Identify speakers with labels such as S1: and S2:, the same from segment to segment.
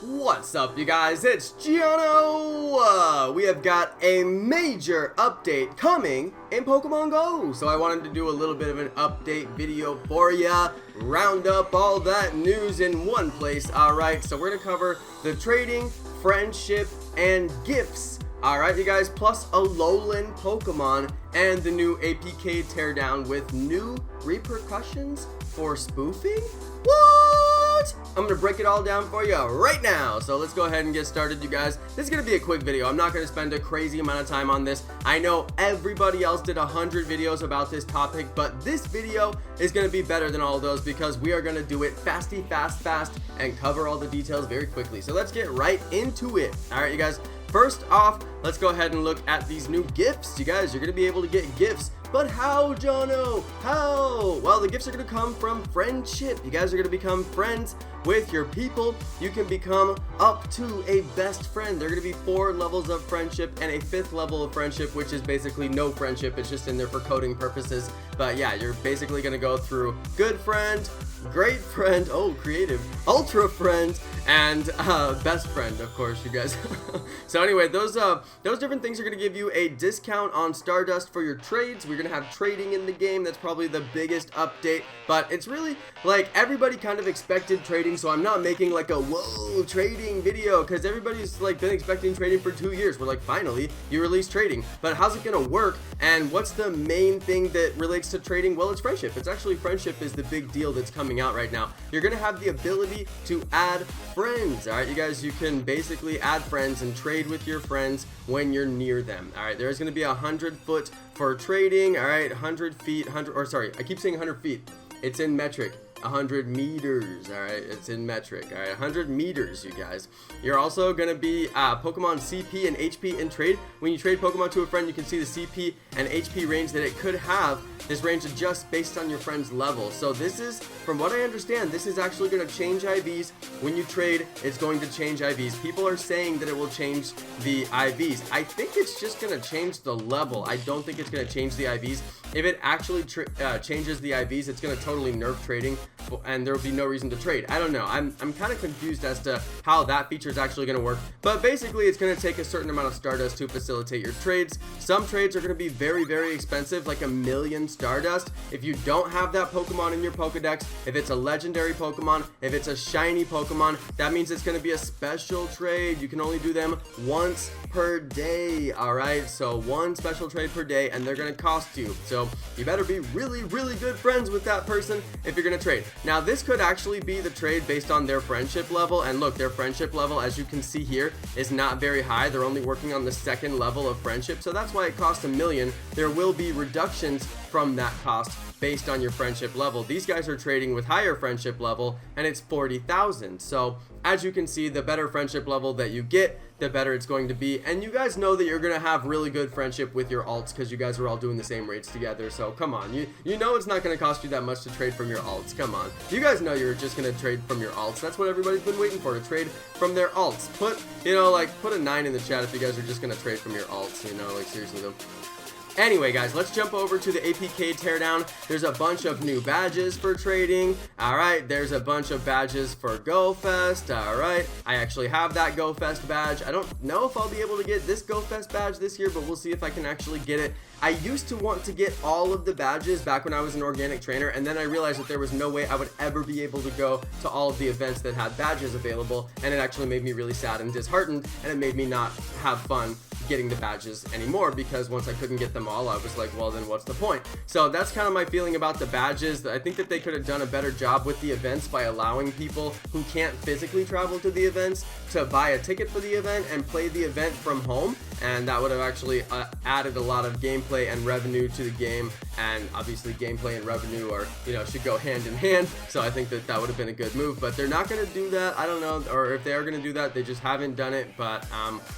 S1: What's up, you guys? It's Jonno! We have got a major update coming in Pokemon Go, so I wanted to do a little bit of an update video for ya, round up all that news in one place. Alright, so we're gonna cover the trading, friendship, and gifts. Alright, you guys, plus Alolan Pokemon and the new APK teardown with new repercussions for spoofing? What? I'm gonna break it all down for you right now. So let's go ahead and get started, you guys. This is gonna be a quick video. I'm not gonna spend a crazy amount of time on this. I know everybody else did 100 videos about this topic, but this video is gonna be better than all of those because we are gonna do it fast, and cover all the details very quickly. So let's get right into it. All right, you guys. First off, let's go ahead and look at these new gifts. You guys, you're gonna be able to get gifts. But how, Jonno? How? Well, the gifts are going to come from friendship. You guys are going to become friends with your people. You can become up to a best friend. There are going to be 4 levels of friendship and a 5th level of friendship, which is basically no friendship. It's just in there for coding purposes. But yeah, you're basically going to go through good friend, great friend, oh, creative, ultra friend, and best friend, of course, you guys. So anyway, those different things are going to give you a discount on Stardust for your trades. We're going to have trading in the game. That's probably the biggest update, but it's really like everybody kind of expected trading, so I'm not making like a whoa trading video because everybody's like been expecting trading for 2 years. We're like, finally you release trading, but how's it going to work? And what's the main thing that relates to trading? Well, it's friendship. It's actually friendship is the big deal that's coming out right now. You're going to have the ability to add friends. All right, you guys, you can basically add friends and trade with your friends when you're near them. All right, there's going to be 100 foot for trading. All right, 100 feet, 100, or sorry, I keep saying 100 feet. It's in metric. 100 meters. All right, it's in metric. All right, 100 meters, you guys. You're also going to be Pokemon CP and HP in trade. When you trade Pokemon to a friend, you can see the CP and HP range that it could have. This range adjusts based on your friend's level. So this is, from what I understand, this is actually going to change IVs. When you trade, it's going to change IVs. People are saying that it will change the IVs. I think it's just going to change the level. I don't think it's going to change the IVs. If it actually changes the IVs, it's going to totally nerf trading, and there will be no reason to trade. I don't know. I'm kind of confused as to how that feature is actually going to work, but basically it's going to take a certain amount of Stardust to facilitate your trades. Some trades are going to be very, very expensive, like 1,000,000 Stardust. If you don't have that Pokemon in your Pokedex, if it's a legendary Pokemon, if it's a shiny Pokemon, that means it's going to be a special trade. You can only do them once per day. All right, so one special trade per day, and they're going to cost you. So you better be really, really good friends with that person if you're going to trade. Now, this could actually be the trade based on their friendship level, and look, their friendship level, as you can see here, is not very high. They're only working on the 2nd level of friendship, so that's why it costs 1,000,000. There will be reductions from that cost based on your friendship level. These guys are trading with higher friendship level, and it's 40,000. So as you can see, the better friendship level that you get, the better it's going to be. And you guys know that you're going to have really good friendship with your alts because you guys are all doing the same raids together. So come on, you know it's not going to cost you that much to trade from your alts. Come on, you guys know you're just going to trade from your alts. That's what everybody's been waiting for, to trade from their alts. Put a 9 in the chat if you guys are just going to trade from your alts, you know, like seriously though. Anyway, guys, let's jump over to the APK teardown. There's a bunch of new badges for trading. All right, there's a bunch of badges for GoFest. All right, I actually have that GoFest badge. I don't know if I'll be able to get this GoFest badge this year, but we'll see if I can actually get it. I used to want to get all of the badges back when I was an organic trainer, and then I realized that there was no way I would ever be able to go to all of the events that had badges available, and it actually made me really sad and disheartened, and it made me not have fun getting the badges anymore, because once I couldn't get them all, I was like, well, then what's the point? So that's kind of my feeling about the badges. I think that they could have done a better job with the events by allowing people who can't physically travel to the events to buy a ticket for the event and play the event from home, and that would have actually added a lot of gameplay and revenue to the game. And obviously gameplay and revenue are, you know, should go hand in hand, so I think that that would have been a good move, but they're not going to do that. I don't know, or if they are going to do that, they just haven't done it. But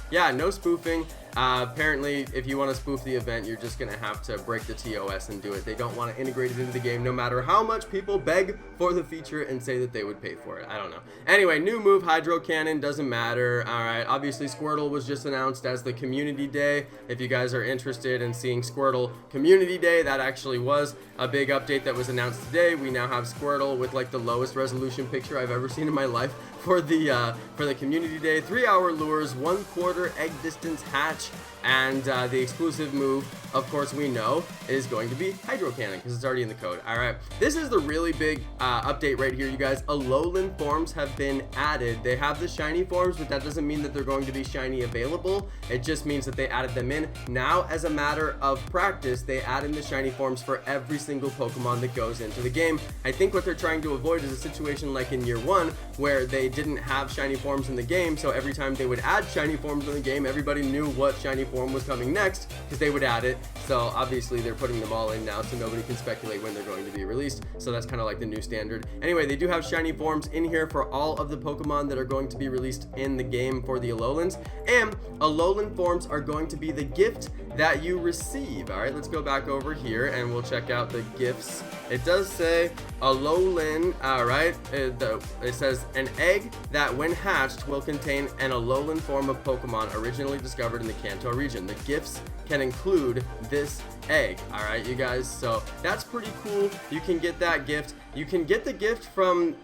S1: yeah, no spoofing. Apparently, if you want to spoof the event, you're just gonna have to break the TOS and do it. They don't want to integrate it into the game, no matter how much people beg for the feature and say that they would pay for it. I don't know. Anyway, new move, Hydro Cannon, doesn't matter. Alright, obviously Squirtle was just announced as the Community Day. If you guys are interested in seeing Squirtle Community Day, that actually was a big update that was announced today. We now have Squirtle with like the lowest resolution picture I've ever seen in my life for the Community Day. 3-hour lures, 1/4 egg distance hatch, and the exclusive move, of course, we know is going to be Hydro Cannon because it's already in the code. Alright, this is the really big update right here, you guys. Alolan forms have been added. They have the shiny forms, but that doesn't mean that they're going to be shiny available. It just means that they added them in. Now, as a matter of practice, they add in the shiny forms for every single Pokemon that goes into the game. I think what they're trying to avoid is a situation like in year 1 where they didn't have shiny forms in the game, so every time they would add shiny forms in the game, everybody knew what shiny form was coming next because they would add it. So obviously they're putting them all in now, so nobody can speculate when they're going to be released. So that's kind of like the new standard. Anyway, they do have shiny forms in here for all of the Pokemon that are going to be released in the game for the Alolans, and Alolan forms are going to be the gift that you receive. All right, let's go back over here and we'll check out the gifts. It does say Alolan. All right, it says an egg that when hatched will contain an Alolan form of Pokemon originally discovered in the Kanto region. The gifts can include this egg. All right, you guys, so that's pretty cool. You can get that gift. You can get the gift from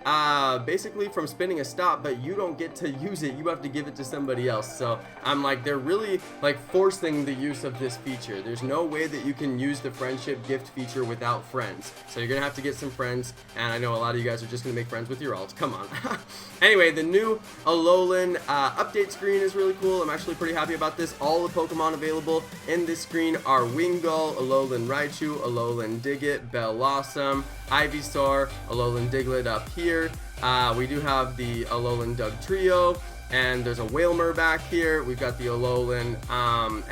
S1: basically from spinning a stop, but you don't get to use it. You have to give it to somebody else. So I'm like, they're really like forcing the use of this feature. There's no way that you can use the friendship gift feature without friends. So you're gonna have to get some friends, and I know a lot of you guys are just gonna make friends with your alts. Come on. Anyway, the new Alolan update screen is really cool. I'm actually pretty happy about this. All the Pokemon available in this screen are Wingull, Alolan Raichu, Alolan Diglett, Bellossom, Ivysaur, Alolan Diglett up here. We do have the Alolan Dugtrio, and there's a Wailmer back here. We've got the Alolan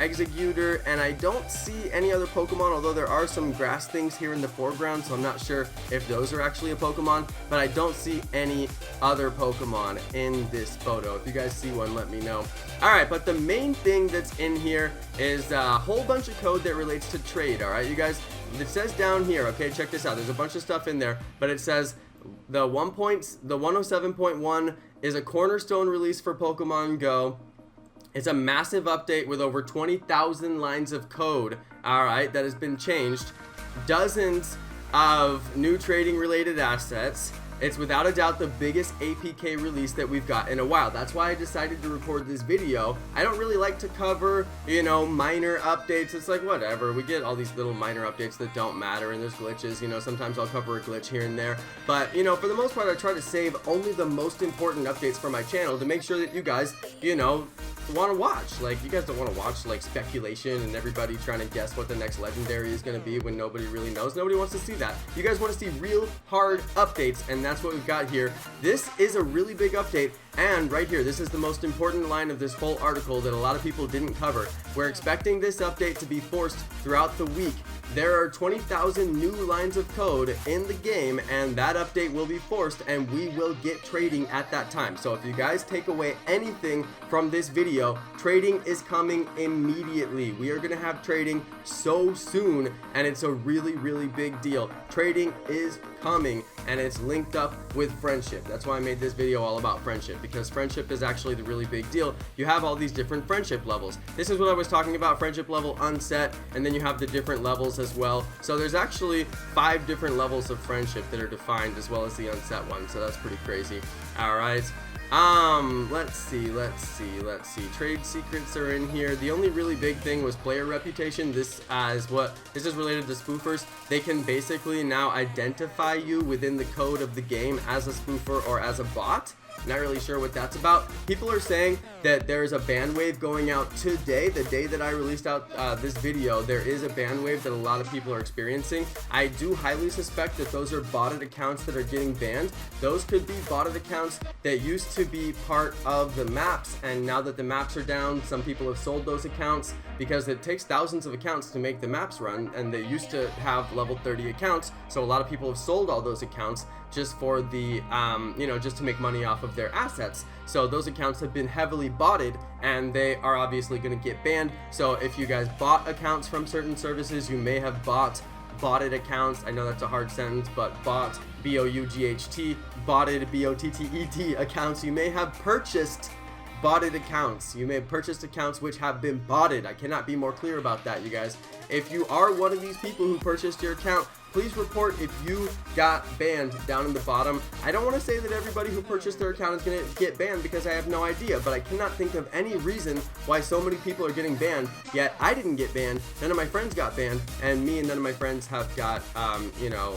S1: Executor, and I don't see any other Pokemon, although there are some grass things here in the foreground, so I'm not sure if those are actually a Pokemon, but I don't see any other Pokemon in this photo. If you guys see one, let me know. Alright, but the main thing that's in here is a whole bunch of code that relates to trade, alright, you guys? It says down here, okay, check this out. There's a bunch of stuff in there, but it says the 107.1 is a cornerstone release for Pokemon Go. It's a massive update with over 20,000 lines of code, alright, that has been changed. Dozens of new trading related assets. It's without a doubt the biggest APK release that we've got in a while. That's why I decided to record this video. I don't really like to cover, you know, minor updates. It's like, whatever. We get all these little minor updates that don't matter, and there's glitches. You know, sometimes I'll cover a glitch here and there. But, you know, for the most part, I try to save only the most important updates for my channel to make sure that you guys, you know, want to watch. Like, you guys don't want to watch like speculation and everybody trying to guess what the next legendary is going to be when nobody really knows. Nobody wants to see that. You guys want to see real hard updates, and that's what we've got here. This is a really big update, and right here, this is the most important line of this whole article that a lot of people didn't cover. We're expecting this update to be forced throughout the week. There are 20,000 new lines of code in the game, and that update will be forced, and we will get trading at that time. So if you guys take away anything from this video, trading is coming immediately. We are going to have trading so soon, and it's a really, really big deal. Trading is coming, and it's linked up with friendship. That's why I made this video all about friendship, because friendship is actually the really big deal. You have all these different friendship levels. This is what I was talking about, friendship level unset, and then you have the different levels as well. So there's actually 5 different levels of friendship that are defined, as well as the unset one, so that's pretty crazy. Alright, let's see. Trade secrets are in here. The only really big thing was player reputation. This is related to spoofers. They can basically now identify you within the code of the game as a spoofer or as a bot. Not really sure what that's about. People are saying that there is a ban wave going out today, the day that I released out this video. There is a ban wave that a lot of people are experiencing. I do highly suspect that those are botted accounts that are getting banned. Those could be botted accounts that used to be part of the maps, and now that the maps are down, some people have sold those accounts because it takes thousands of accounts to make the maps run, and they used to have level 30 accounts, so a lot of people have sold all those accounts just for the, you know, just to make money off of their assets. So those accounts have been heavily botted, and they are obviously going to get banned. So if you guys bought accounts from certain services, you may have botted accounts. I know that's a hard sentence, but bought, B-O-U-G-H-T, botted, B-O-T-T-E-T accounts. You may have purchased botted accounts. You may have purchased accounts which have been botted. I cannot be more clear about that, you guys. If you are one of these people who purchased your account, please report if you got banned down in the bottom. I don't want to say that everybody who purchased their account is going to get banned, because I have no idea, but I cannot think of any reason why so many people are getting banned, yet I didn't get banned, none of my friends got banned, and me and none of my friends have got, you know,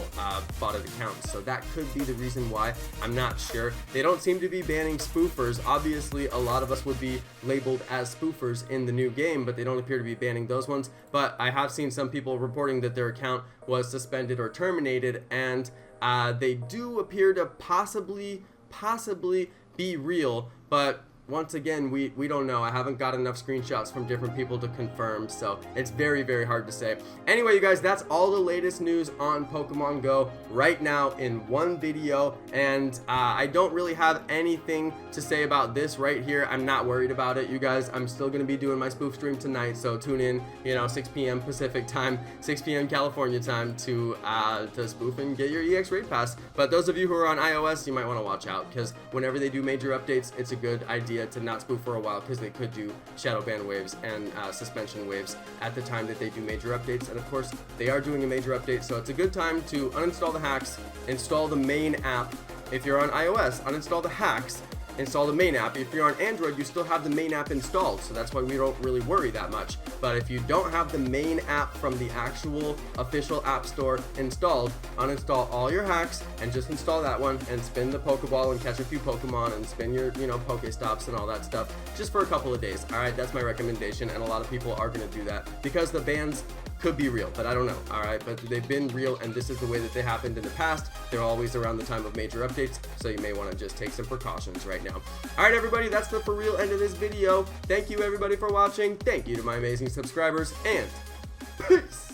S1: botted accounts. So that could be the reason why. I'm not sure. They don't seem to be banning spoofers. Obviously, a lot of us would be labeled as spoofers in the new game, but they don't appear to be banning those ones. But I have seen some people reporting that their account was suspended or terminated, and they do appear to possibly be real, but once again, we don't know. I haven't got enough screenshots from different people to confirm, so it's very, very hard to say. Anyway, you guys, that's all the latest news on Pokemon Go right now in one video, and I don't really have anything to say about this right here. I'm not worried about it, you guys. I'm still going to be doing my spoof stream tonight, so tune in, you know, 6 p.m. Pacific time, 6 p.m. California time to spoof and get your EX Raid Pass. But those of you who are on iOS, you might want to watch out, because whenever they do major updates, it's a good idea to not spoof for a while, because they could do shadow ban waves and suspension waves at the time that they do major updates. And of course, they are doing a major update, so it's a good time to uninstall the hacks, install the main app. If you're on iOS, uninstall the hacks, install the main app. If you're on Android, you still have the main app installed, so that's why we don't really worry that much. But if you don't have the main app from the actual official app store installed, uninstall all your hacks and just install that one, and spin the Pokeball and catch a few Pokemon and spin your, you know, Pokestops and all that stuff just for a couple of days. All right, that's my recommendation, and a lot of people are going to do that because the bans could be real, but I don't know. All right, but they've been real, and this is the way that they happened in the past. They're always around the time of major updates, so you may want to just take some precautions right now. All right, everybody, that's the for real end of this video. Thank you, everybody, for watching. Thank you to my amazing subscribers, and peace.